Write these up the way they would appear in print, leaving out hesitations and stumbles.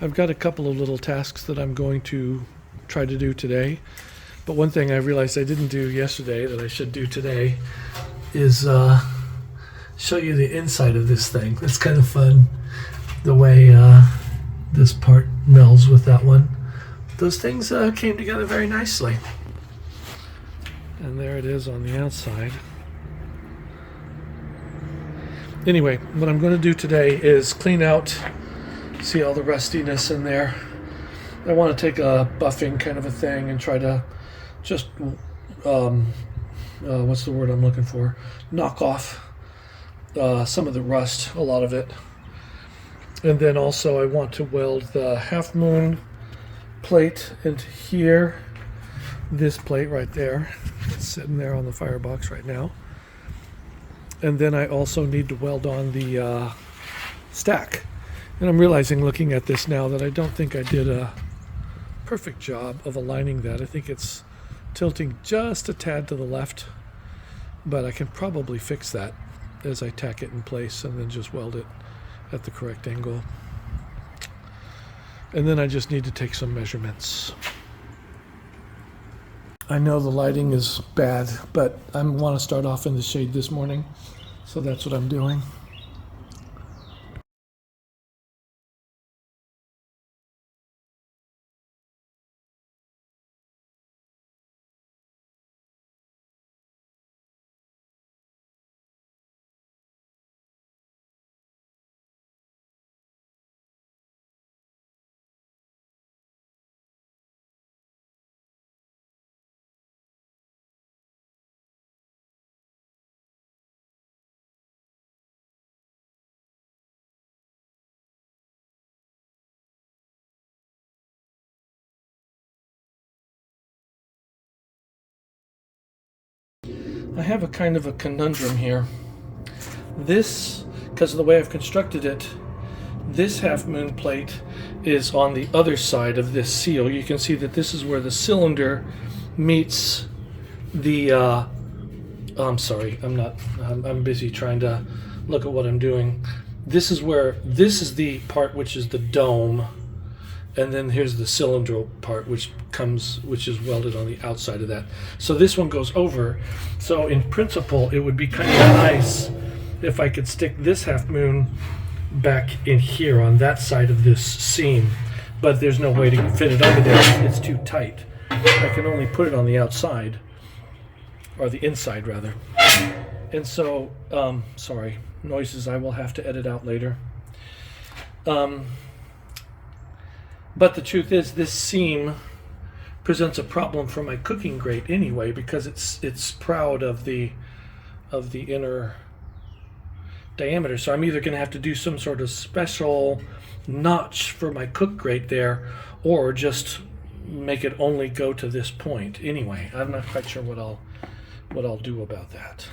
I've got a couple of little tasks that I'm going to try to do today. But one thing I realized I didn't do yesterday that I should do today is show you the inside of this thing. It's kind of fun the way this part melds with that one. Those things came together very nicely. And there it is on the outside. Anyway, what I'm going to do today is clean out, see all the rustiness in there. I want to take a buffing kind of a thing and try to just, what's the word I'm looking for? Knock off some of the rust, a lot of it. And then also I want to weld the half moon plate into here. This plate right there. It's sitting there on the firebox right now. And then I also need to weld on the stack. And I'm realizing looking at this now that I don't think I did a perfect job of aligning that. I think it's tilting just a tad to the left, but I can probably fix that as I tack it in place and then just weld it at the correct angle. And then I just need to take some measurements. I know the lighting is bad, but I want to start off in the shade this morning, so that's what I'm doing. I have a kind of a conundrum here. This, because of the way I've constructed it, this half moon plate is on the other side of this seal. You can see that this is where the cylinder meets the, I'm busy trying to look at what I'm doing. This is this is the part which is the dome, and then here's the cylindrical part which is welded on the outside of that. So this one goes over. So in principle, it would be kind of nice if I could stick this half moon back in here on that side of this seam, but there's no way to fit it under there. It's too tight. I can only put it on the outside, or the inside rather. And so, sorry, noises I will have to edit out later. But the truth is, this seam presents a problem for my cooking grate anyway, because it's proud of the inner diameter. So I'm either going to have to do some sort of special notch for my cook grate there, or just make it only go to this point. Anyway, I'm not quite sure what I'll do about that.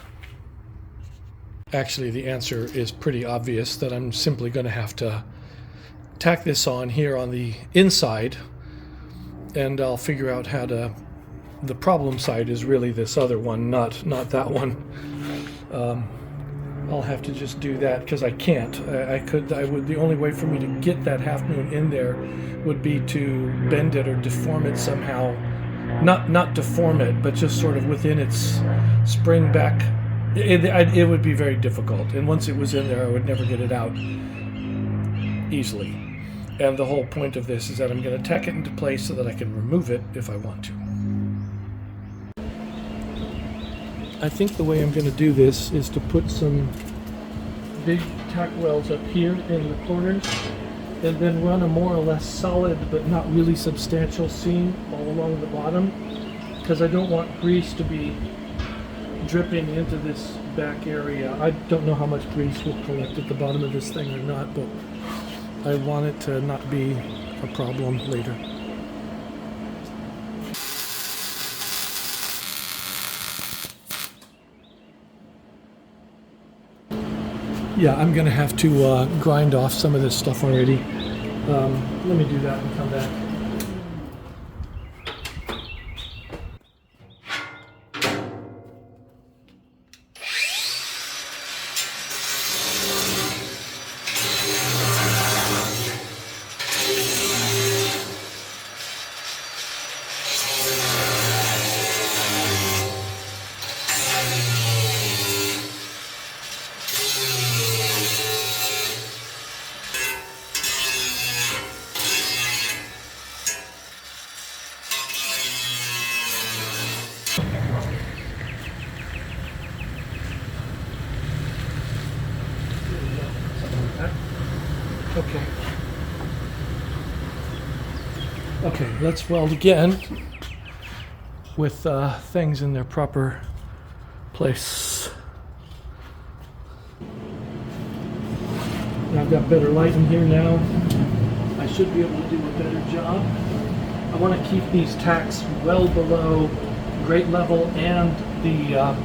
Actually, the answer is pretty obvious, that I'm simply going to have to tack this on here on the inside, and I'll figure out how to. The problem side is really this other one, not that one. I'll have to just do that because I can't. The only way for me to get that half moon in there would be to bend it or deform it somehow. Not deform it, but just sort of within its spring back. It would be very difficult, and once it was in there, I would never get it out easily. And the whole point of this is that I'm going to tack it into place so that I can remove it if I want to. I think the way I'm going to do this is to put some big tack welds up here in the corners, and then run a more or less solid but not really substantial seam all along the bottom, because I don't want grease to be dripping into this back area. I don't know how much grease will collect at the bottom of this thing or not, but I want it to not be a problem later. Yeah, I'm going to have to grind off some of this stuff already. Let me do that and come back. Okay, let's weld again with things in their proper place. I've got better light in here now. I should be able to do a better job. I want to keep these tacks well below grate level and the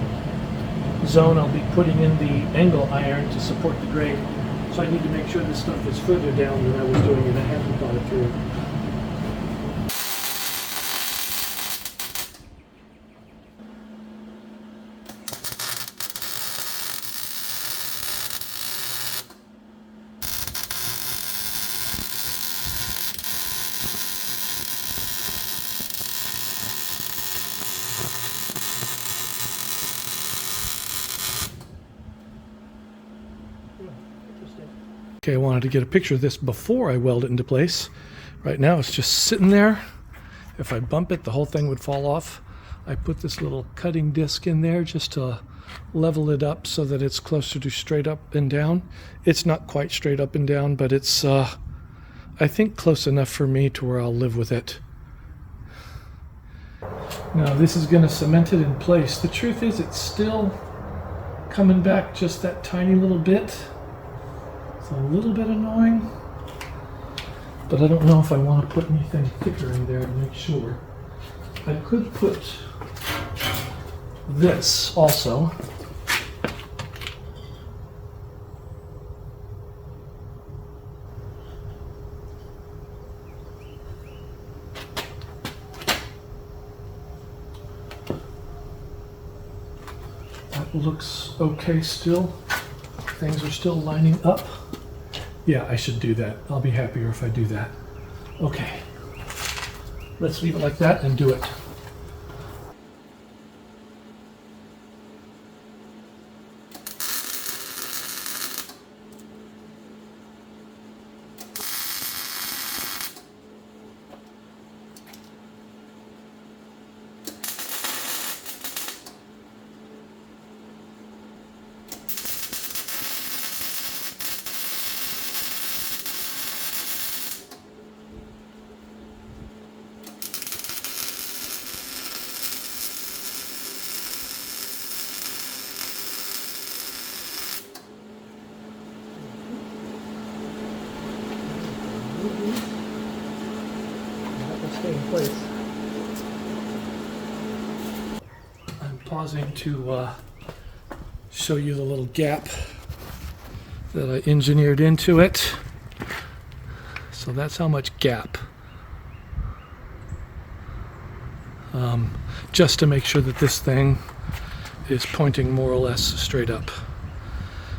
zone I'll be putting in the angle iron to support the grate. So I need to make sure this stuff is further down than I was doing it. I haven't thought it through. Okay, I wanted to get a picture of this before I weld it into place. Right now it's just sitting there. If I bump it, the whole thing would fall off. I put this little cutting disc in there just to level it up so that it's closer to straight up and down. It's not quite straight up and down, but it's, I think, close enough for me to where I'll live with it. Now this is going to cement it in place. The truth is it's still coming back just that tiny little bit. It's a little bit annoying, but I don't know if I want to put anything thicker in there to make sure. I could put this also. That looks okay still. Things are still lining up. Yeah, I should do that. I'll be happier if I do that. Okay. Let's leave it like that and do it. That will stay in place. I'm pausing to show you the little gap that I engineered into it. So that's how much gap. Just to make sure that this thing is pointing more or less straight up,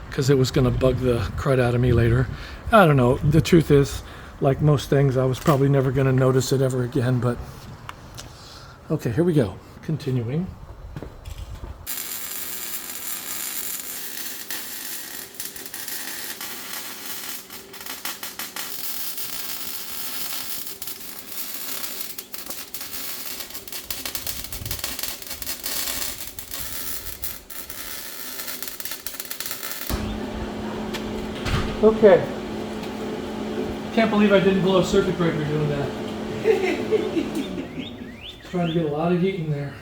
because it was going to bug the crud out of me later. I don't know. The truth is, like most things, I was probably never going to notice it ever again, but okay, here we go. Continuing. Okay. Can't believe I didn't blow a circuit breaker doing that. Trying to get a lot of heat in there.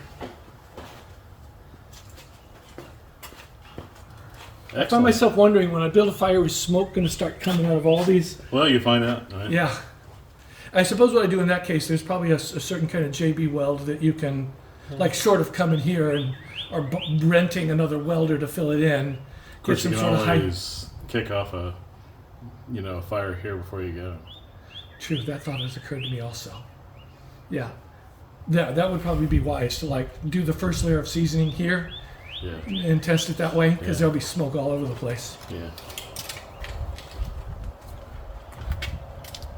Excellent. I found myself wondering, when I build a fire, is smoke going to start coming out of all these? Well, you find out, right? Yeah. I suppose what I do in that case, there's probably a certain kind of JB weld that you can, like, sort of come in here and or renting another welder to fill it in. Of course, Get you some can sort of always kick off a fire here before you go. True, that thought has occurred to me also. Yeah. Yeah, that would probably be wise to, like, do the first layer of seasoning here. Yeah. And test it that way, because Yeah. there'll be smoke all over the place. Yeah.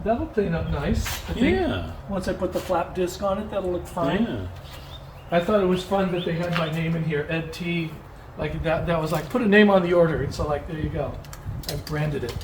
That'll clean up nice, I think. Yeah. Once I put the flap disc on it, that'll look fine. Yeah. I thought it was fun that they had my name in here, Ed T. Like that was like, put a name on the order. And so, like, there you go. I branded it.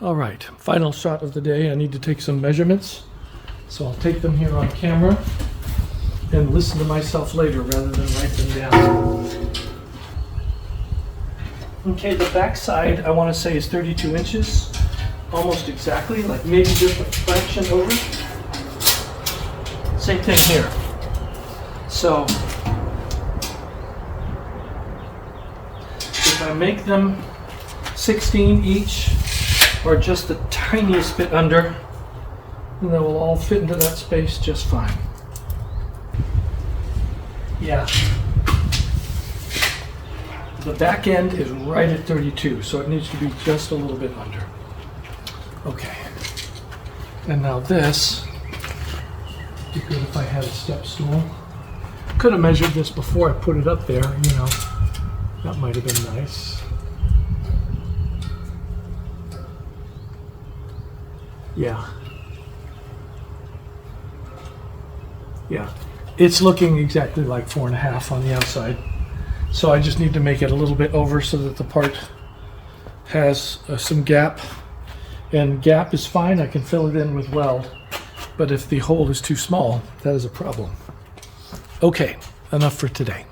All right, final shot of the day. I need to take some measurements, so I'll take them here on camera and listen to myself later rather than write them down. Okay, the back side I want to say is 32 inches, almost exactly, like maybe just a fraction over. Same thing here. So if I make them 16 each, or just the tiniest bit under, and they will all fit into that space just fine. Yeah. The back end is right at 32, so it needs to be just a little bit under. Okay. And now this, would be good if I had a step stool. Could have measured this before I put it up there, you know. That might have been nice. Yeah. Yeah. It's looking exactly like 4.5 on the outside. So I just need to make it a little bit over so that the part has some gap. And gap is fine, I can fill it in with weld. But if the hole is too small, that is a problem. Okay, enough for today.